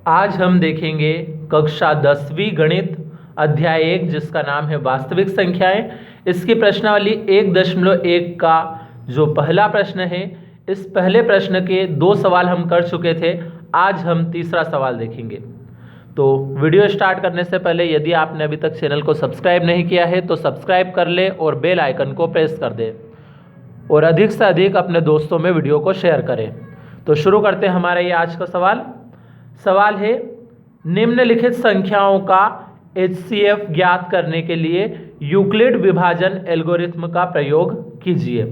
आज हम देखेंगे कक्षा 10वीं गणित अध्याय 1 जिसका नाम है वास्तविक संख्याएं। इसकी प्रश्नावली 1.1 का जो पहला प्रश्न है, इस पहले प्रश्न के 2 सवाल हम कर चुके थे। आज हम तीसरा सवाल देखेंगे। तो वीडियो स्टार्ट करने से पहले यदि आपने अभी तक चैनल को सब्सक्राइब नहीं किया है तो सब्सक्राइब कर ले और बेल आइकन को प्रेस कर दे और अधिक से अधिक अपने दोस्तों में वीडियो को शेयर करें। तो शुरू करते हैं हमारा ये आज का सवाल है, निम्नलिखित संख्याओं का HCF ज्ञात करने के लिए यूक्लिड विभाजन एल्गोरिथ्म का प्रयोग कीजिए।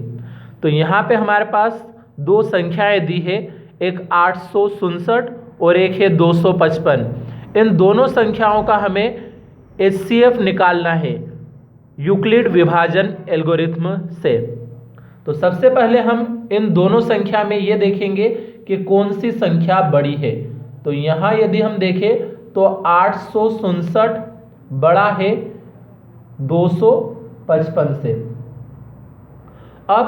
तो यहाँ पे हमारे पास 2 संख्याएं दी है, एक 867 और एक है 255। इन दोनों संख्याओं का हमें HCF निकालना है यूक्लिड विभाजन एल्गोरिथ्म से। तो सबसे पहले हम इन दोनों संख्या में ये देखेंगे कि कौन सी संख्या बड़ी है। तो यहाँ यदि हम देखें तो 867 बड़ा है 255 से। अब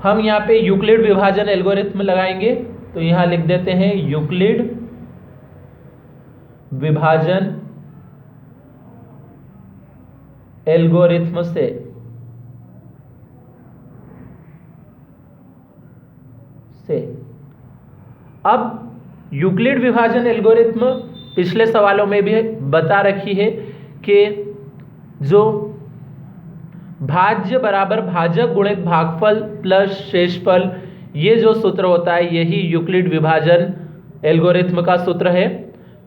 हम यहाँ पे यूक्लिड विभाजन एल्गोरिथ्म लगाएंगे। तो यहाँ लिख देते हैं यूक्लिड विभाजन एल्गोरिथ्म से अब यूक्लिड विभाजन एल्गोरिथ्म पिछले सवालों में भी बता रखी है कि जो भाज्य बराबर भाजक गुणित भागफल प्लस शेषफल, ये जो सूत्र होता है यही यूक्लिड विभाजन एल्गोरिथ्म का सूत्र है।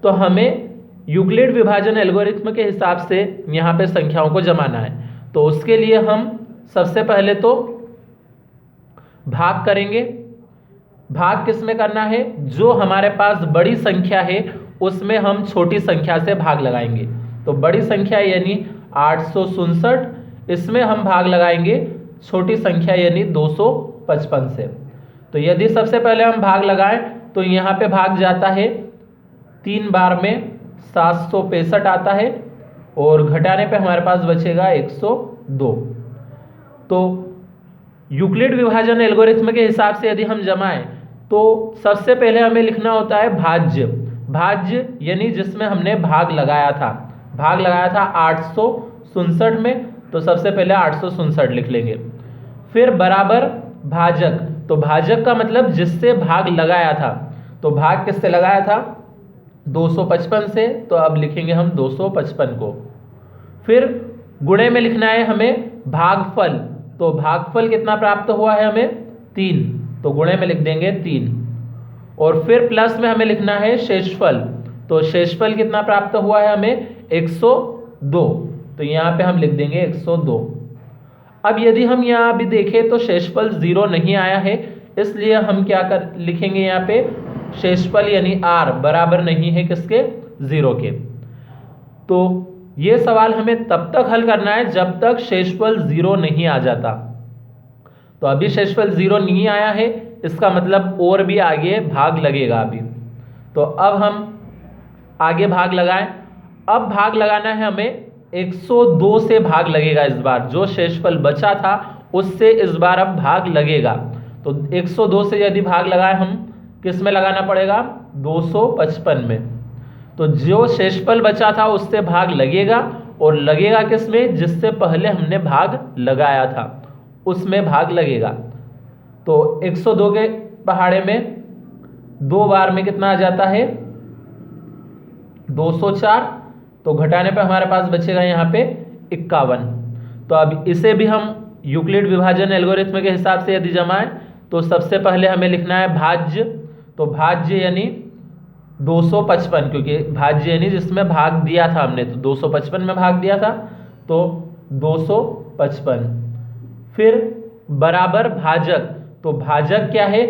तो हमें यूक्लिड विभाजन एल्गोरिथ्म के हिसाब से यहाँ पे संख्याओं को जमाना है। तो उसके लिए हम सबसे पहले तो भाग करेंगे। भाग किस में करना है? जो हमारे पास बड़ी संख्या है उसमें हम छोटी संख्या से भाग लगाएंगे। तो बड़ी संख्या यानी 867, इसमें हम भाग लगाएंगे छोटी संख्या यानी 255 से। तो यदि सबसे पहले हम भाग लगाएं तो यहाँ पे भाग जाता है 3 बार में 765 आता है और घटाने पे हमारे पास बचेगा 102। तो यूक्लिड विभाजन एल्गोरिथ्म के हिसाब से यदि हम जमाएं तो सबसे पहले हमें लिखना होता है भाज्य यानी जिसमें हमने भाग लगाया था 867 में। तो सबसे पहले 867 लिख लेंगे। फिर बराबर भाजक, तो भाजक का मतलब जिससे भाग लगाया था। तो भाग किससे लगाया था? 255 से। तो अब लिखेंगे हम 255 को। फिर गुणे में लिखना है हमें भागफल। तो भागफल कितना प्राप्त हुआ है हमें? 3। तो गुणे में लिख देंगे 3। और फिर प्लस में हमें लिखना है शेषफल। तो शेषफल कितना प्राप्त हुआ है हमें? 102। तो यहाँ पे हम लिख देंगे 102। अब यदि हम यहाँ भी देखें तो शेषफल 0 नहीं आया है, इसलिए हम क्या लिखेंगे यहाँ पे शेषफल यानी R बराबर नहीं है किसके? 0 के। तो ये सवाल हमें तब तक हल करना है जब तक शेषफल 0 नहीं आ जाता। तो अभी शेषफल 0 नहीं आया है, इसका मतलब और भी आगे भाग लगेगा अभी। तो अब हम आगे भाग लगाएं। अब भाग लगाना है हमें 102 से भाग लगेगा इस बार। जो शेषफल बचा था उससे इस बार अब भाग लगेगा। तो 102 से यदि भाग लगाए हम किस में लगाना पड़ेगा? 255 में। तो जो शेषफल बचा था उससे भाग लगेगा और लगेगा किस में? जिससे पहले हमने भाग लगाया था उसमें भाग लगेगा। तो 102 के पहाड़े में 2 बार में कितना आ जाता है? 204। तो घटाने पे हमारे पास बचेगा यहाँ पे 51। तो अब इसे भी हम यूक्लिड विभाजन एल्गोरिथ्म के हिसाब से यदि जमाएं तो सबसे पहले हमें लिखना है भाज्य। तो भाज्य यानी 255, क्योंकि भाज्य यानी जिसमें भाग दिया था हमने, तो 255 में भाग दिया था तो 255। फिर बराबर भाजक। तो भाजक क्या है?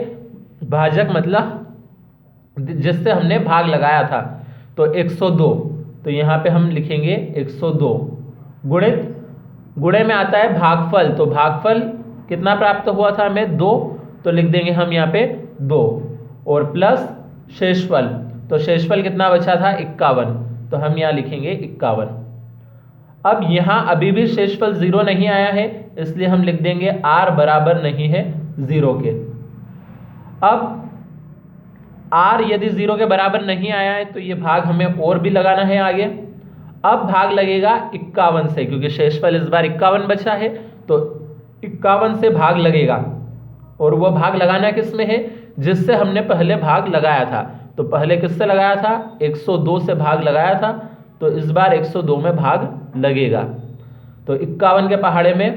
भाजक मतलब जिससे हमने भाग लगाया था। तो 102। तो यहाँ पे हम लिखेंगे 102। गुणे में आता है भागफल। तो भागफल कितना प्राप्त हुआ था हमें? 2। तो लिख देंगे हम यहाँ पे 2। और प्लस शेषफल। तो शेषफल कितना बचा था? 51। तो हम यहाँ लिखेंगे 51। अब यहाँ अभी भी शेषफल 0 नहीं आया है, इसलिए हम लिख देंगे R बराबर नहीं है 0 के। अब r यदि 0 के बराबर नहीं आया है तो ये भाग हमें और भी लगाना है आगे। अब भाग लगेगा 51 से, क्योंकि शेषफल इस बार 51 बचा है, तो 51 से भाग लगेगा। और वो भाग लगाना किस में है, जिससे हमने पहले भाग लगाया था। तो पहले किससे लगाया था, 102 से भाग लगाया था, तो इस बार 102 में भाग लगेगा। तो 51 के पहाड़े में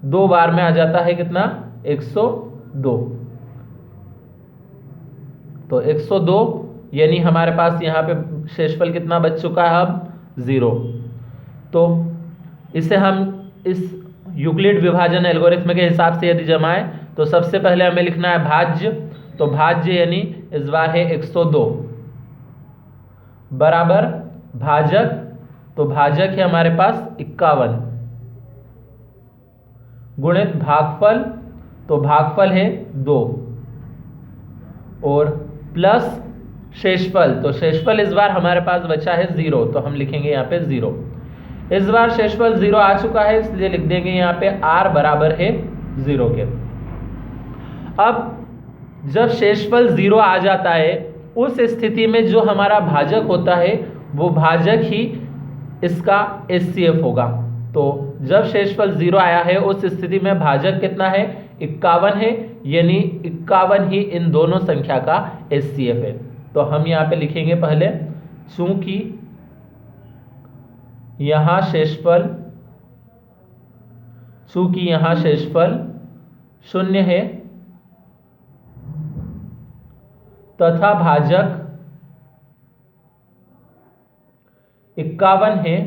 2 बार में आ जाता है कितना, 102। तो 102 यानी हमारे पास यहाँ पे शेषफल कितना बच चुका है अब, 0। तो इसे हम इस यूक्लिड विभाजन एल्गोरिथ्म के हिसाब से यदि जमाएं तो सबसे पहले हमें लिखना है भाज्य। तो भाज्य यानी इस बार है 102 बराबर भाजक, तो भाजक है हमारे पास 51 गुणित भागफल, तो भागफल है 2 और प्लस शेषफल। तो शेषफल इस बार हमारे पास बचा है 0, तो हम लिखेंगे यहाँ पे 0। इस बार शेषफल 0 आ चुका है, इसलिए लिख देंगे यहाँ पे r बराबर है 0 के। अब जब शेषफल 0 आ जाता है उस स्थिति में जो हमारा भाजक होता है वो भाजक ही इसका HCF होगा। तो जब शेषफल 0 आया है उस स्थिति में भाजक कितना है, 51 है, यानी 51 ही इन दोनों संख्या का HCF है। तो हम यहाँ पे लिखेंगे पहले, चूंकि यहाँ शेषफल 0 है तथा भाजक 51 है,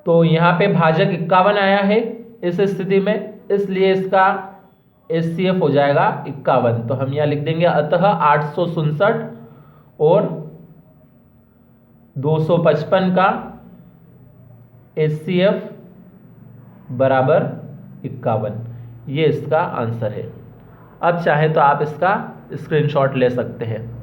तो यहाँ पे भाजक 51 आया है इस स्थिति में, इसलिए इसका HCF हो जाएगा 51। तो हम यहाँ लिख देंगे अतः 867 और 255 का HCF बराबर 51। ये इसका आंसर है। अब चाहे तो आप इसका स्क्रीनशॉट ले सकते हैं।